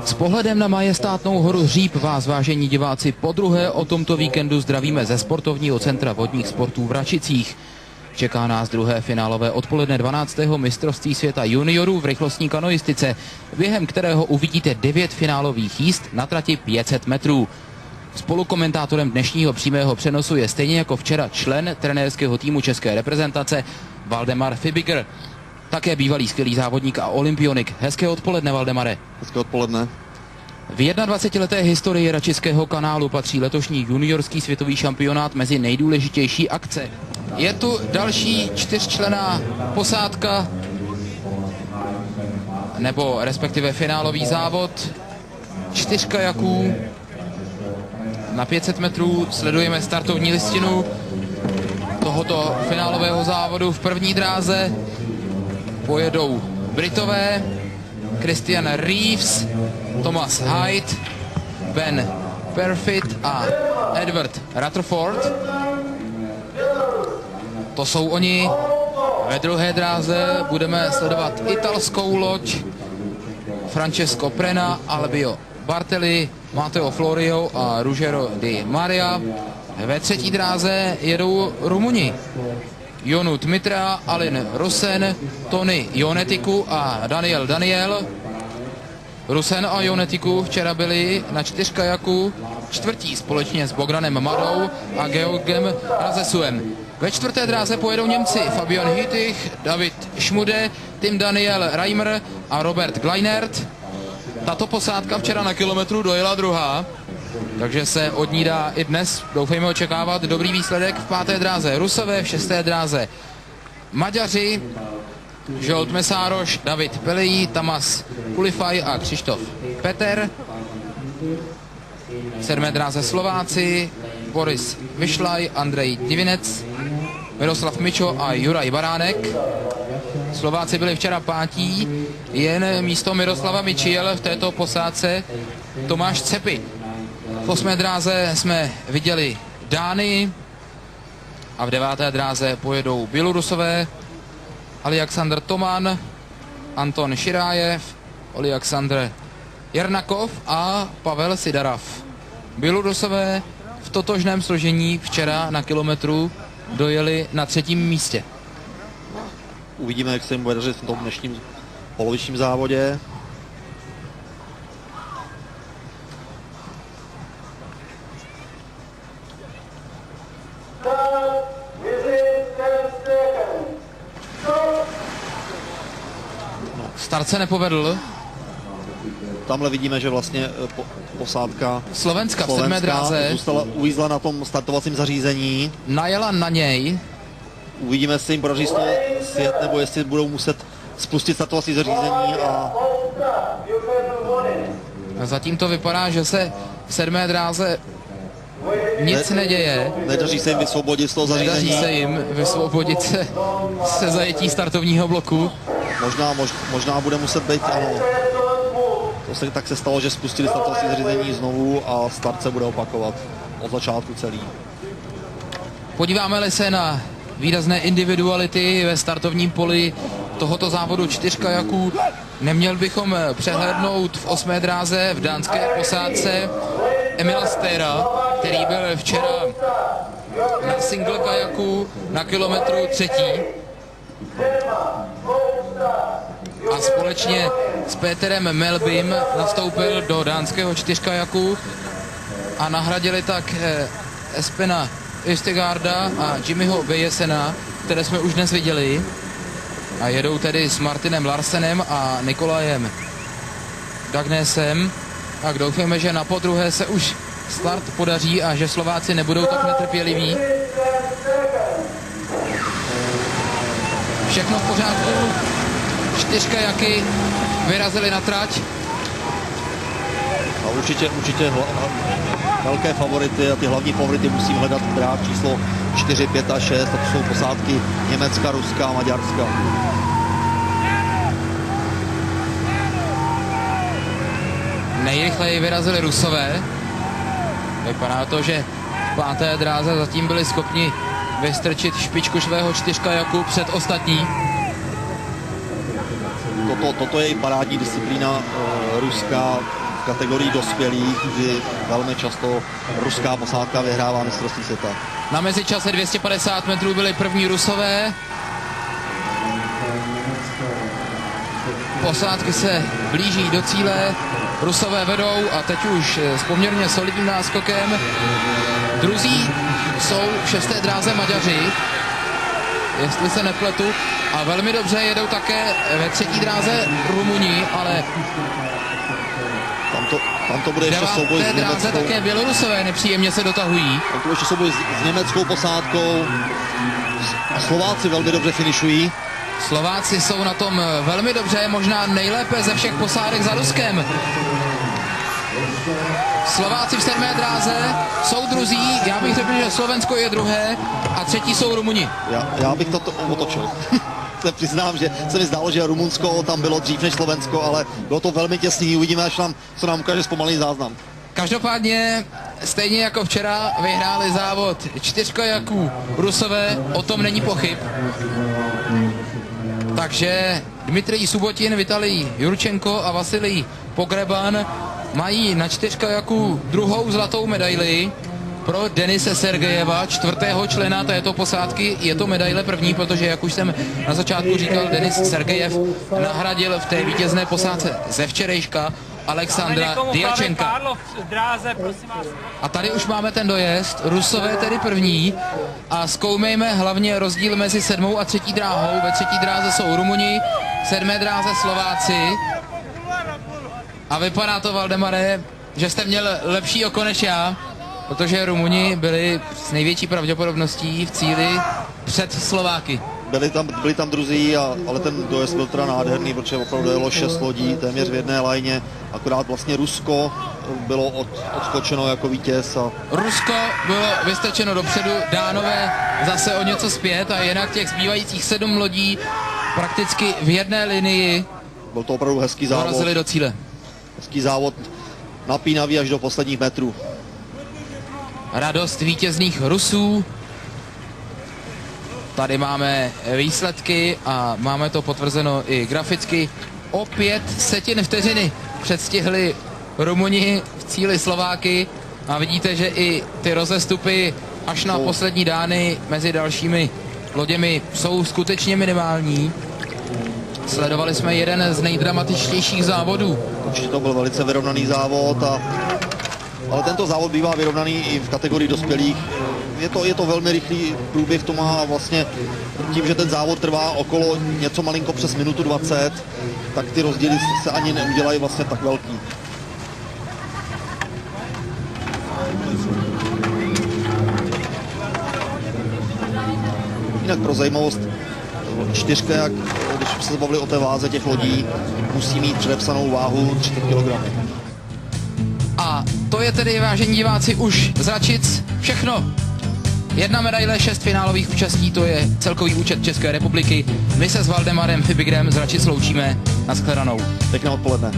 S pohledem na majestátnou horu Říp vás, vážení diváci, podruhé o tomto víkendu zdravíme ze sportovního centra vodních sportů v Račicích. Čeká nás druhé finálové odpoledne 12. mistrovství světa juniorů v rychlostní kanoistice, během kterého uvidíte 9 finálových jízd na trati 500 metrů. Spolukomentátorem dnešního přímého přenosu je stejně jako včera člen trenérského týmu české reprezentace Valdemar Fibiger. Také bývalý skvělý závodník a olympionik. Hezké odpoledne, Valdemare. Hezké odpoledne. V 21leté historii Račického kanálu patří letošní juniorský světový šampionát mezi nejdůležitější akce. Je tu další 4členná posádka, nebo respektive finálový závod. 4 kajaků. Na 500 metrů sledujeme startovní listinu tohoto finálového závodu. V první dráze pojedou Britové, Christian Reeves, Thomas Hyde, Ben Perfit a Edward Rutherford. To jsou oni. Ve druhé dráze budeme sledovat italskou loď Francesco Prena, Albio Bartelli, Matteo Florio a Ruggero Di Maria. Ve třetí dráze jedou Rumuni Jonut Mitra, Alin Rusen, Tony Ionetiku a Daniel. Rusen a Ionetiku včera byli na 4 kajaku čtvrtí společně s Bogdanem Madou a Georgem Razesuem. Ve čtvrté dráze pojedou Němci Fabian Hüttich, David Schmude, Tim Daniel Reimer a Robert Gleinert. Tato posádka včera na kilometru dojela druhá, takže se od ní dá i dnes, doufejme, očekávat dobrý výsledek. V 5. dráze Rusové, v 6. dráze Maďaři, Zsolt Mesároš, David Pelej, Tamas Kulifaj a Křištof Peter. V 7. dráze Slováci, Boris Vyšlaj, Andrej Divinec, Miroslav Mičo a Juraj Baránek. Slováci byli včera pátí, jen místo Miroslava Miči jel v této posádce Tomáš Cepy. V 8. dráze jsme viděli Dány a v 9. dráze pojedou Bělorusové Alexander Toman, Anton Širájev, Alexander Jernakov a Pavel Sidarav. Bělorusové v totožném složení včera na kilometru dojeli na 3. místě. Uvidíme, jak se jim bude dařit v tom dnešním polovičním závodě. Start se nepovedl. Tamhle vidíme, že vlastně posádka Slovenska v 7. dráze uvízla na tom startovacím zařízení. Najela na něj. Uvidíme, jestli jim podaří sjet, nebo jestli budou muset spustit startovací zařízení. A zatím to vypadá, že se v 7. dráze nic neděje. Nedaří se jim vysvobodit z toho zařízení. Nedaří se jim vysvobodit se zajetí startovního bloku. Možná bude muset být, ano. Tak se stalo, že spustili startovací zařízení znovu a start se bude opakovat od začátku celý. Podíváme-li se na výrazné individuality ve startovním poli tohoto závodu 4 kajaků, neměl bychom přehlédnout v 8. dráze v dánské posádce Emila Stera, který byl včera na single kajaku na kilometru 3. A společně s Peterem Melbym nastoupil do dánského 4 kajaku a nahradili tak Espena Østegaarda a Jimmyho Vejesena, které jsme už dnes viděli. A jedou tedy s Martinem Larsenem a Nikolajem Dagnesem. Tak doufáme, že na podruhé se už start podaří a že Slováci nebudou tak netrpěliví. Všechno v pořádku. 4 kajaky vyrazily na trať. A určitě velké favority a ty hlavní favority musím hledat v drách číslo 4, 5 a 6. A to jsou posádky Německa, Ruska a Maďarska. Nejrychleji vyrazili Rusové. Vypadá to, že v 5. dráze zatím byli schopni vystrčit špičku svého 4 kajaku před ostatní. Toto je i parádní disciplína Ruska v kategorii dospělých, kdy velmi často ruská posádka vyhrává mistrovství světa. Na mezičase 250 metrů byli první Rusové. Posádky se blíží do cíle, Rusové vedou a teď už s poměrně solidním náskokem. Druzí jsou v 6. dráze Maďaři, jestli se nepletu, a velmi dobře jedou také ve 3. dráze Rumuni, ale tam to bude ještě souboj s dráze německou. také Bělorusové nepříjemně se dotahují. Tam to bude ještě souboj s německou posádkou. A Slováci velmi dobře finišují. Slováci jsou na tom velmi dobře, možná nejlépe ze všech posádek za Ruskem. Slováci v 7. dráze jsou druzí, já bych řekl, že Slovensko je druhé a třetí jsou Rumuni. Já bych to otočil. Se přiznám, že se mi zdálo, že Rumunsko tam bylo dřív než Slovensko, ale bylo to velmi těsný, uvidíme, až co nám ukáže zpomalený záznam. Každopádně, stejně jako včera, vyhráli závod 4 kajaků Rusové, o tom není pochyb. Takže Dmitrij Subotin, Vitalij Jurčenko a Vasilij Pogreban mají na 4 kajaků druhou zlatou medaili. Pro Denise Sergejeva, 4. člena této posádky, je to medaile první, protože, jak už jsem na začátku říkal, Denis Sergejev nahradil v té vítězné posádce ze včerejška Alexandra Djačenka. A tady už máme ten dojezd, Rusové tedy první, a zkoumejme hlavně rozdíl mezi 7. a 3. dráhou. Ve 3. dráze jsou Rumuni, v 7. dráze Slováci. A vypadá to, Valdemare, že jste měl lepší oko než já, protože Rumuni byli s největší pravděpodobností v cíli před Slováky. Byli tam druzí, ale ten dojezd byl teda nádherný, protože opravdu jelo 6 lodí téměř v jedné lajně, akorát vlastně Rusko bylo odskočeno jako vítěz. Rusko bylo vystačeno dopředu, Dánové zase o něco zpět a jinak těch zbývajících 7 lodí prakticky v jedné linii byl to opravdu hezký závod. dorazili do cíle. Hezký závod, napínavý až do posledních metrů. Radost vítězných Rusů. Tady máme výsledky a máme to potvrzeno i graficky. O 5 setin vteřiny předstihli Rumuni v cíli Slováky a vidíte, že i ty rozestupy až na poslední dány mezi dalšími loděmi jsou skutečně minimální. Sledovali jsme jeden z nejdramatičtějších závodů. Určitě to byl velice vyrovnaný závod, ale tento závod bývá vyrovnaný i v kategorii dospělých. Je to velmi rychlý průběh, to má vlastně tím, že ten závod trvá okolo něco malinko přes minutu 20, tak ty rozdíly se ani neudělají vlastně tak velký. Jinak pro zajímavost, 4, když se bavili o té váze těch lodí, musí mít předepsanou váhu 30 kg. A to je tedy, vážení diváci, už z Račic všechno. 1 medaile, 6 finálových účastí, to je celkový účet České republiky. My se s Valdemarem Fibigrem z Račic loučíme. Nashledanou. Pěkné odpoledne.